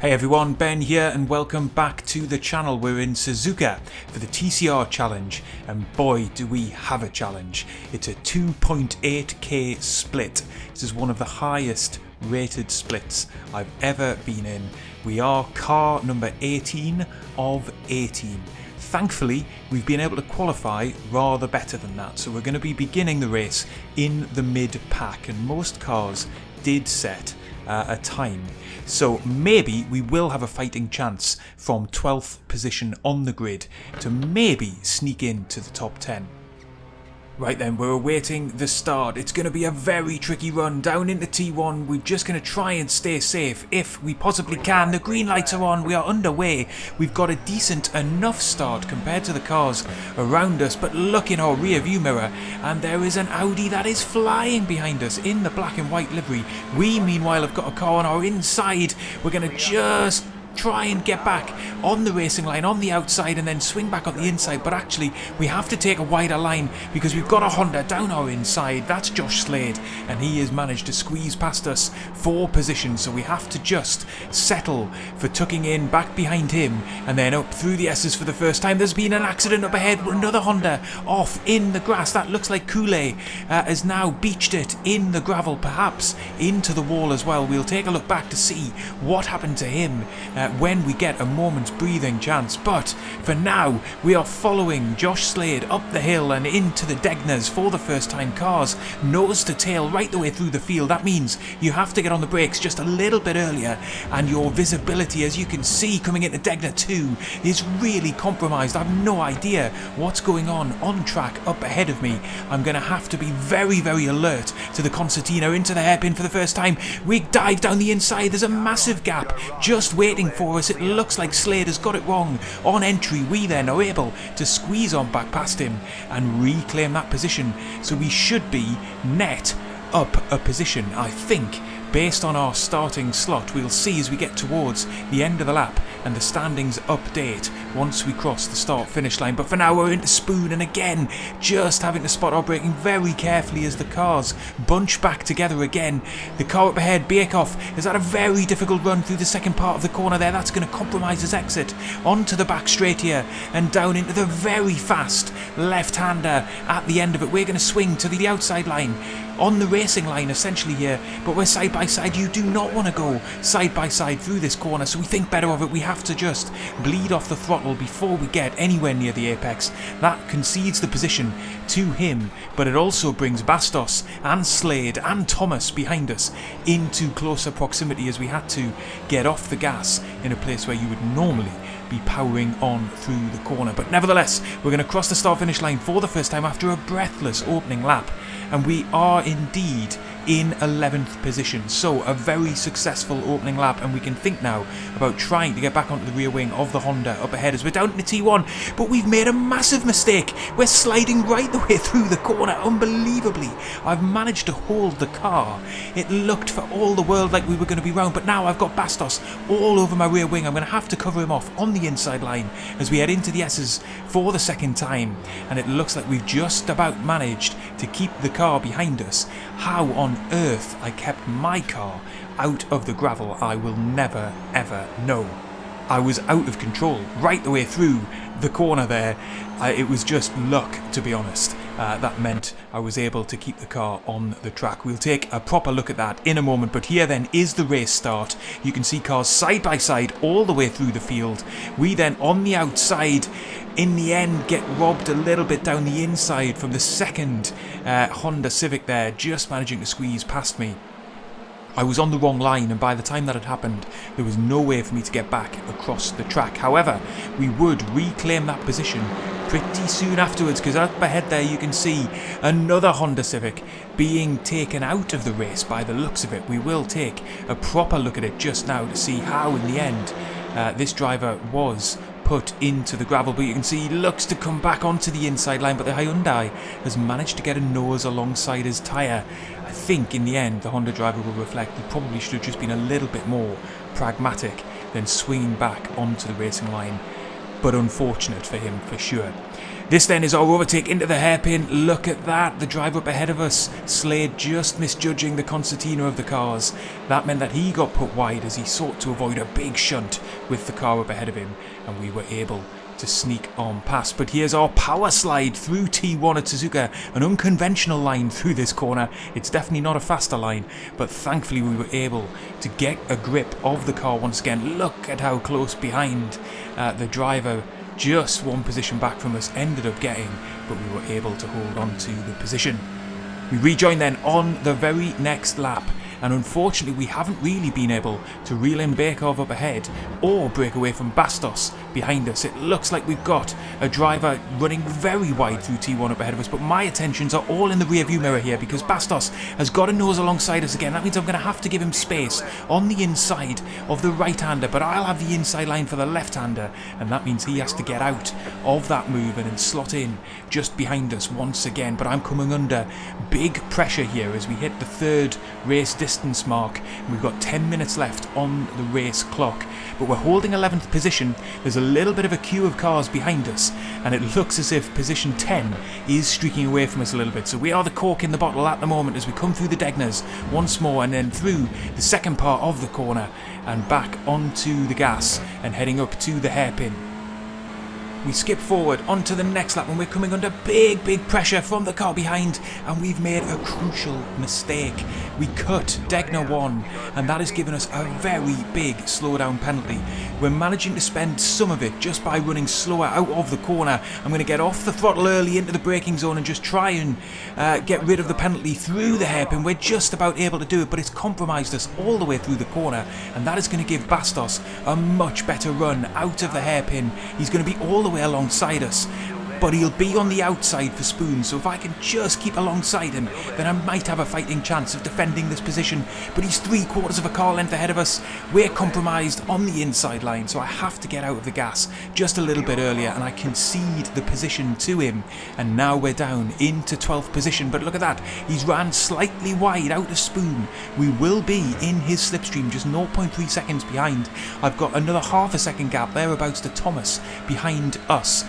Hey everyone, Ben here and welcome back to the channel. We're in Suzuka for the TCR challenge and boy do we have a challenge. It's a 2.8k split. This is one of the highest rated splits I've ever been in. We are car number 18 of 18. Thankfully, we've been able to qualify rather better than that, so we're going to be beginning the race in the mid-pack, and most cars did set a time. So maybe we will have a fighting chance from 12th position on the grid to maybe sneak into the top 10. Right then, we're awaiting the start. It's going to be a very tricky run down into T1. We're just going to try and stay safe if we possibly can. The green lights are on. We are underway. We've got a decent enough start compared to the cars around us. But look in our rear view mirror and there is an Audi that is flying behind us in the black and white livery. We meanwhile have got a car on our inside. We're going to just try and get back on the racing line on the outside and then swing back on the inside, but actually we have to take a wider line because we've got a Honda down our inside. That's Josh Slade and he has managed to squeeze past us 4 positions, so we have to just settle for tucking in back behind him and then up through the S's for the first time. There's been an accident up ahead, another Honda off in the grass. That looks like Kool-Aid has now beached it in the gravel, perhaps into the wall as well. We'll take a look back to see what happened to him when we get a moment's breathing chance. But for now we are following Josh Slade up the hill and into the Degners for the first time. Cars nose to tail right the way through the field. That means you have to get on the brakes just a little bit earlier, and your visibility, as you can see coming into Degner 2, is really compromised. I have no idea what's going on track up ahead of me. I'm going to have to be very alert to the concertina. Into the hairpin for the first time. We dive down the inside. There's a massive gap just waiting for us. It looks like Slade has got it wrong on entry. We then are able to squeeze on back past him and reclaim that position, so we should be net up a position, I think, based on our starting slot. We'll see as we get towards the end of the lap and the standings update once we cross the start finish line. But for now we're into Spoon, and again just having to spot our braking very carefully as the cars bunch back together again. The car up ahead, Bakehoff, has had a very difficult run through the second part of the corner there. That's going to compromise his exit onto the back straight here and down into the very fast left-hander at the end of it. We're going to swing to the outside line, on the racing line essentially here, but we're side by side. You do not want to go side by side through this corner, so we think better of it. We have to just bleed off the throttle before we get anywhere near the apex. That concedes the position to him, but it also brings Bastos and Slade and Thomas behind us into closer proximity as we had to get off the gas in a place where you would normally be powering on through the corner. But nevertheless, we're going to cross the start finish line for the first time after a breathless opening lap, and we are indeed in 11th position. So a very successful opening lap, and we can think now about trying to get back onto the rear wing of the Honda up ahead as we're down to T1. But we've made a massive mistake. We're sliding right the way through the corner. Unbelievably, I've managed to hold the car. It looked for all the world like we were going to be round, but now I've got Bastos all over my rear wing. I'm going to have to cover him off on the inside line as we head into the S's for the second time, and it looks like we've just about managed to keep the car behind us. How on earth I kept my car out of the gravel, I will never ever know. I was out of control right the way through the corner there. It was just luck, to be honest. That meant I was able to keep the car on the track. We'll take a proper look at that in a moment, but here then is the race start. You can see cars side by side all the way through the field. We then on the outside in the end get robbed a little bit down the inside from the second Honda Civic there, just managing to squeeze past me. I was on the wrong line, and by the time that had happened there was no way for me to get back across the track. However, we would reclaim that position pretty soon afterwards, because up ahead there you can see another Honda Civic being taken out of the race by the looks of it. We will take a proper look at it just now to see how in the end this driver was put into the gravel, but you can see he looks to come back onto the inside line, but the Hyundai has managed to get a nose alongside his tyre. I think in the end the Honda driver will reflect he probably should have just been a little bit more pragmatic than swinging back onto the racing line. but unfortunate for him for sure. This then is our overtake into the hairpin. Look at that, the driver up ahead of us, Slade, just misjudging the concertina of the cars. That meant that he got put wide as he sought to avoid a big shunt with the car up ahead of him, and we were able to sneak on past. But here's our power slide through T1 at Suzuka, an unconventional line through this corner. It's definitely not a faster line, but thankfully we were able to get a grip of the car once again. Look at how close behind the driver, just one position back from us, ended up getting, but we were able to hold on to the position. We rejoin then on the very next lap, and unfortunately we haven't really been able to reel in Bakov up ahead or break away from Bastos behind us. It looks like we've got a driver running very wide through T1 up ahead of us, but my attentions are all in the rear view mirror here because Bastos has got a nose alongside us again. That means I'm going to have to give him space on the inside of the right-hander, but I'll have the inside line for the left-hander, and that means he has to get out of that move and then slot in just behind us once again. But I'm coming under big pressure here as we hit the third race distance mark. We've got 10 minutes left on the race clock, but we're holding 11th position. There's a little bit of a queue of cars behind us, and it looks as if position 10 is streaking away from us a little bit. So we are the cork in the bottle at the moment as we come through the Degners once more, and then through the second part of the corner and back onto the gas and heading up to the hairpin. We skip forward onto the next lap when we're coming under big pressure from the car behind, and we've made a crucial mistake. We cut Degner 1, and that has given us a very big slowdown penalty. We're managing to spend some of it just by running slower out of the corner. I'm going to get off the throttle early into the braking zone and just try and get rid of the penalty through the hairpin. We're just about able to do it, but it's compromised us all the way through the corner, and that is going to give Bastos a much better run out of the hairpin. He's going to be all the way alongside us, but he'll be on the outside for Spoon, so if I can just keep alongside him, then I might have a fighting chance of defending this position. But he's 3/4 of a car length ahead of us. We're compromised on the inside line, so I have to get out of the gas just a little bit earlier, and I concede the position to him, and now we're down into 12th position. But look at that, he's ran slightly wide out of Spoon. We will be in his slipstream, just 0.3 seconds behind. I've got another half a second gap thereabouts to Thomas behind us.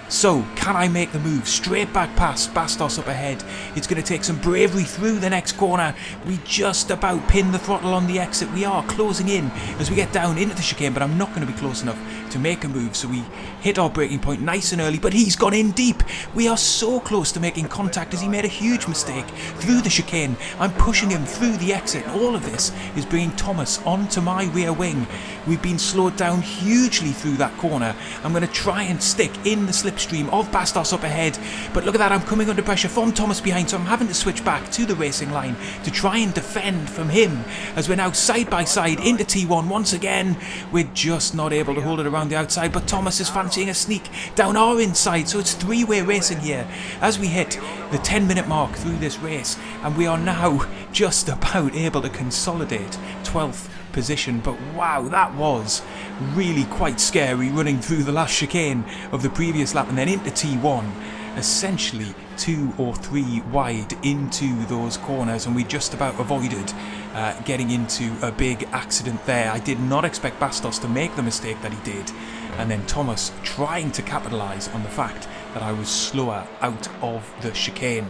So, can I make the move straight back past Bastos up ahead? It's going to take some bravery through the next corner. We just about pin the throttle on the exit. We are closing in as we get down into the chicane, but I'm not going to be close enough to make a move. So we hit our braking point nice and early, but he's gone in deep. We are so close to making contact as he made a huge mistake through the chicane. I'm pushing him through the exit. All of this is bringing Thomas onto my rear wing. We've been slowed down hugely through that corner. I'm going to try and stick in the slipstream of Bastos up ahead, but look at that, I'm coming under pressure from Thomas behind, so I'm having to switch back to the racing line to try and defend from him as we're now side by side into T1 once again. We're just not able to hold it around the outside, but Thomas is fancying a sneak down our inside, so it's three-way racing here as we hit the 10-minute mark through this race, and we are now just about able to consolidate 12th position. But wow, that was really quite scary, running through the last chicane of the previous lap and then into T1, essentially 2 or 3 wide into those corners, and we just about avoided getting into a big accident there. I did not expect Bastos to make the mistake that he did, and then Thomas trying to capitalise on the fact that I was slower out of the chicane.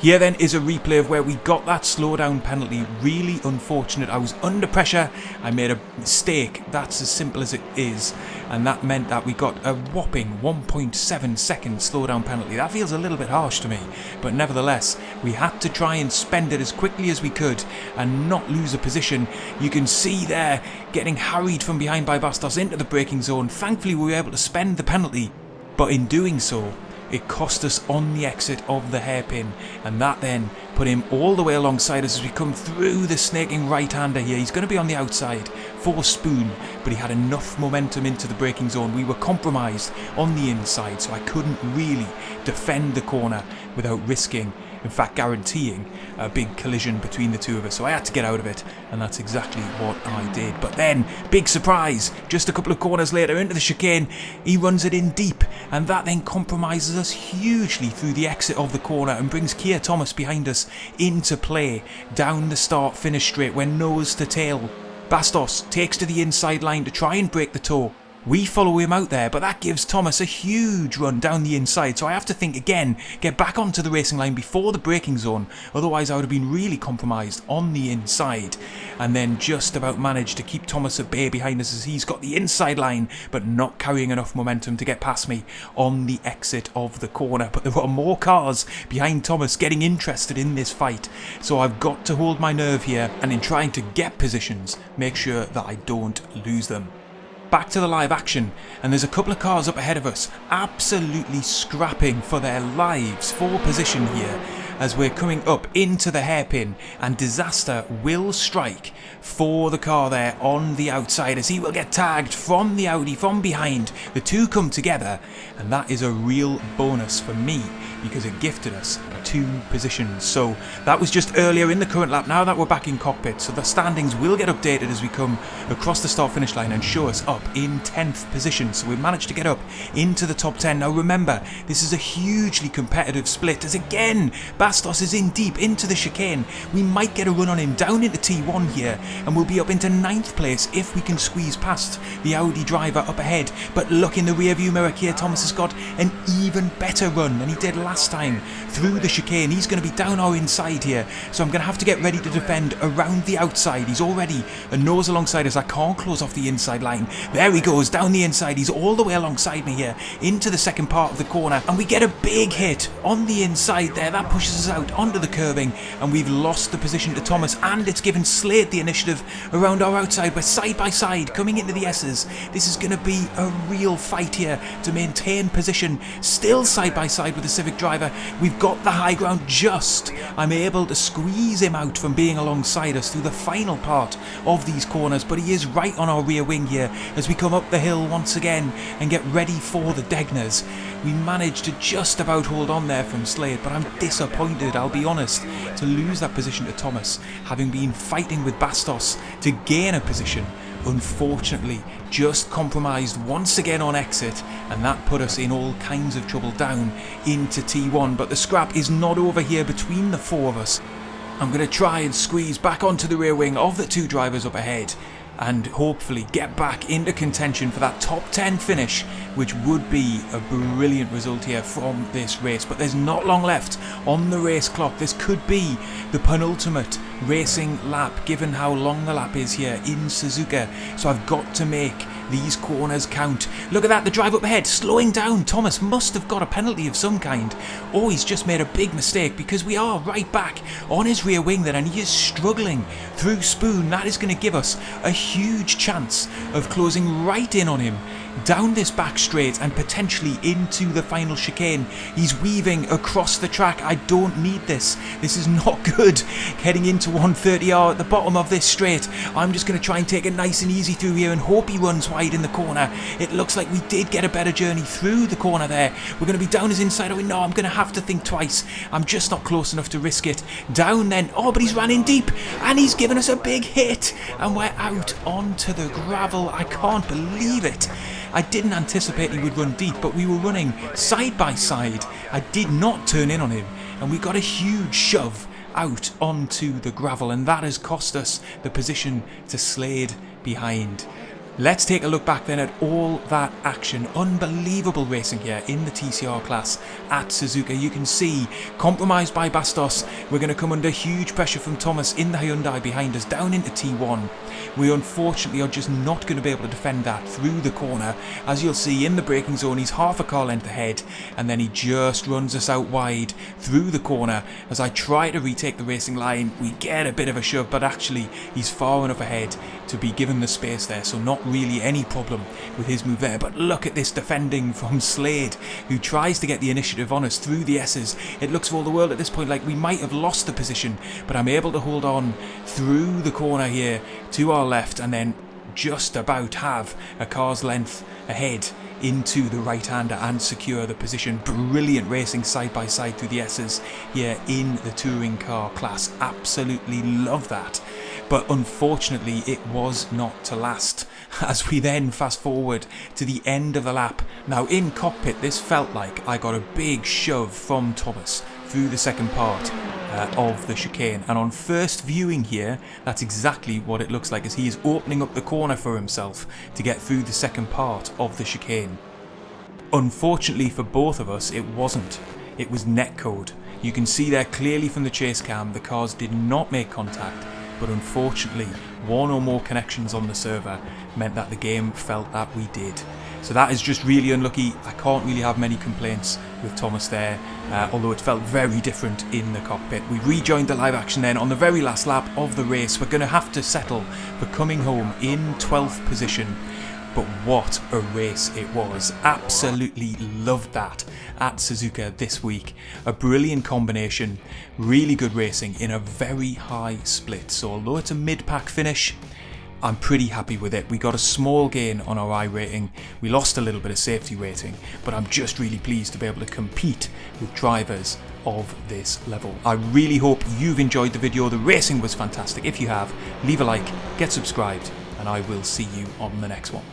Here then is a replay of where we got that slowdown penalty. Really unfortunate. I was under pressure. I made a mistake. That's as simple as it is. And that meant that we got a whopping 1.7 second slowdown penalty. That feels a little bit harsh to me. But nevertheless, we had to try and spend it as quickly as we could and not lose a position. You can see there getting harried from behind by Bastos into the braking zone. Thankfully, we were able to spend the penalty. But in doing so, it cost us on the exit of the hairpin, and that then put him all the way alongside us as we come through the snaking right-hander here. He's going to be on the outside for Spoon, but he had enough momentum into the braking zone. We were compromised on the inside, so I couldn't really defend the corner without risking, in fact guaranteeing, a big collision between the two of us. So I had to get out of it, and that's exactly what I did. But then, big surprise, just a couple of corners later into the chicane, he runs it in deep, and that then compromises us hugely through the exit of the corner and brings Keir Thomas behind us into play down the start-finish straight. We're nose to tail. Bastos takes to the inside line to try and break the toe, We follow him out there, but that gives Thomas a huge run down the inside, so I have to think again, get back onto the racing line before the braking zone, otherwise I would have been really compromised on the inside, and then just about managed to keep Thomas at bay behind us as he's got the inside line, but not carrying enough momentum to get past me on the exit of the corner. But there are more cars behind Thomas getting interested in this fight, so I've got to hold my nerve here, and in trying to get positions, make sure that I don't lose them. Back to the live action, and there's a couple of cars up ahead of us absolutely scrapping for their lives for position here as we're coming up into the hairpin, and disaster will strike for the car there on the outside as he will get tagged from the Audi from behind. The two come together, and that is a real bonus for me because it gifted us 2 positions. So that was just earlier in the current lap. Now that we're back in cockpit, so the standings will get updated as we come across the start finish line and show us up in 10th position. So we've managed to get up into the top 10. Now remember, this is a hugely competitive split as again Bastos is in deep into the chicane. We might get a run on him down into T1 here, and we'll be up into 9th place if we can squeeze past the Audi driver up ahead. But look in the rear view mirror here, Thomas has got an even better run than he did last time through the chicane. He's going to be down our inside here, so I'm going to have to get ready to defend around the outside. He's already a nose alongside us. I can't close off the inside line. There he goes down the inside. He's all the way alongside me here into the second part of the corner, and we get a big hit on the inside there. That pushes us out onto the curbing, and we've lost the position to Thomas, and it's given Slade the initiative around our outside. We're side by side coming into the S's. This is going to be a real fight here to maintain position, still side by side with the Civic driver. We've got the high ground just. I'm able to squeeze him out from being alongside us through the final part of these corners, but he is right on our rear wing here as we come up the hill once again and get ready for the Degners. We managed to just about hold on there from Slade, but I'm disappointed, I'll be honest, to lose that position to Thomas, having been fighting with Bastos to gain a position. Unfortunately, just compromised once again on exit, and that put us in all kinds of trouble down into T1. But the scrap is not over here between the 4 of us. I'm going to try and squeeze back onto the rear wing of the 2 drivers up ahead and hopefully get back into contention for that top 10 finish, which would be a brilliant result here from this race. But there's not long left on the race clock. This could be the penultimate racing lap given how long the lap is here in Suzuka, so I've got to make these corners count. Look at that, the drive up ahead slowing down. Thomas must have got a penalty of some kind, or he's just made a big mistake, because we are right back on his rear wing there, and he is struggling through Spoon. That is going to give us a huge chance of closing right in on him down this back straight and potentially into the final chicane. He's weaving across the track. I don't need this. This is not good. Heading into 130R at the bottom of this straight. I'm just going to try and take it nice and easy through here and hope he runs wide in the corner. It looks like we did get a better journey through the corner there. We're going to be down his inside. Oh no, I'm going to have to think twice. I'm just not close enough to risk it. Down then. Oh, but he's ran in deep and he's given us a big hit, and we're out onto the gravel. I can't believe it. I didn't anticipate he would run deep, but we were running side by side. I did not turn in on him, and we got a huge shove out onto the gravel, and that has cost us the position to Slade behind. Let's take a look back then at all that action. Unbelievable racing here in the TCR class at Suzuka. You can see, compromised by Bastos, we're going to come under huge pressure from Thomas in the Hyundai behind us down into T1. We unfortunately are just not going to be able to defend that through the corner. As you'll see in the braking zone, he's half a car length ahead, and then he just runs us out wide through the corner. As I try to retake the racing line, we get a bit of a shove, but actually he's far enough ahead to be given the space there, so not really any problem with his move there. But look at this defending from Slade, who tries to get the initiative on us through the S's. It looks for all the world at this point like we might have lost the position, but I'm able to hold on through the corner here to our left, and then just about have a car's length ahead into the right-hander and secure the position. Brilliant racing side by side through the S's here in the touring car class. Absolutely love that. But unfortunately it was not to last, as we then fast forward to the end of the lap. Now in cockpit this felt like I got a big shove from Thomas through the second part, of the chicane, and on first viewing here, that's exactly what it looks like, as he is opening up the corner for himself to get through the second part of the chicane. Unfortunately for both of us, it wasn't. It was netcode. You can see there clearly from the chase cam the cars did not make contact, but unfortunately one or more connections on the server meant that the game felt that we did. So that is just really unlucky. I can't really have many complaints with Thomas there, although it felt very different in the cockpit. We rejoined the live action then on the very last lap of the race. We're going to have to settle for coming home in 12th position. But what a race it was. Absolutely loved that at Suzuka this week. A brilliant combination, really good racing in a very high split. So although it's a mid-pack finish, I'm pretty happy with it. We got a small gain on our I rating. We lost a little bit of safety rating, but I'm just really pleased to be able to compete with drivers of this level. I really hope you've enjoyed the video. The racing was fantastic. If you have, leave a like, get subscribed, and I will see you on the next one.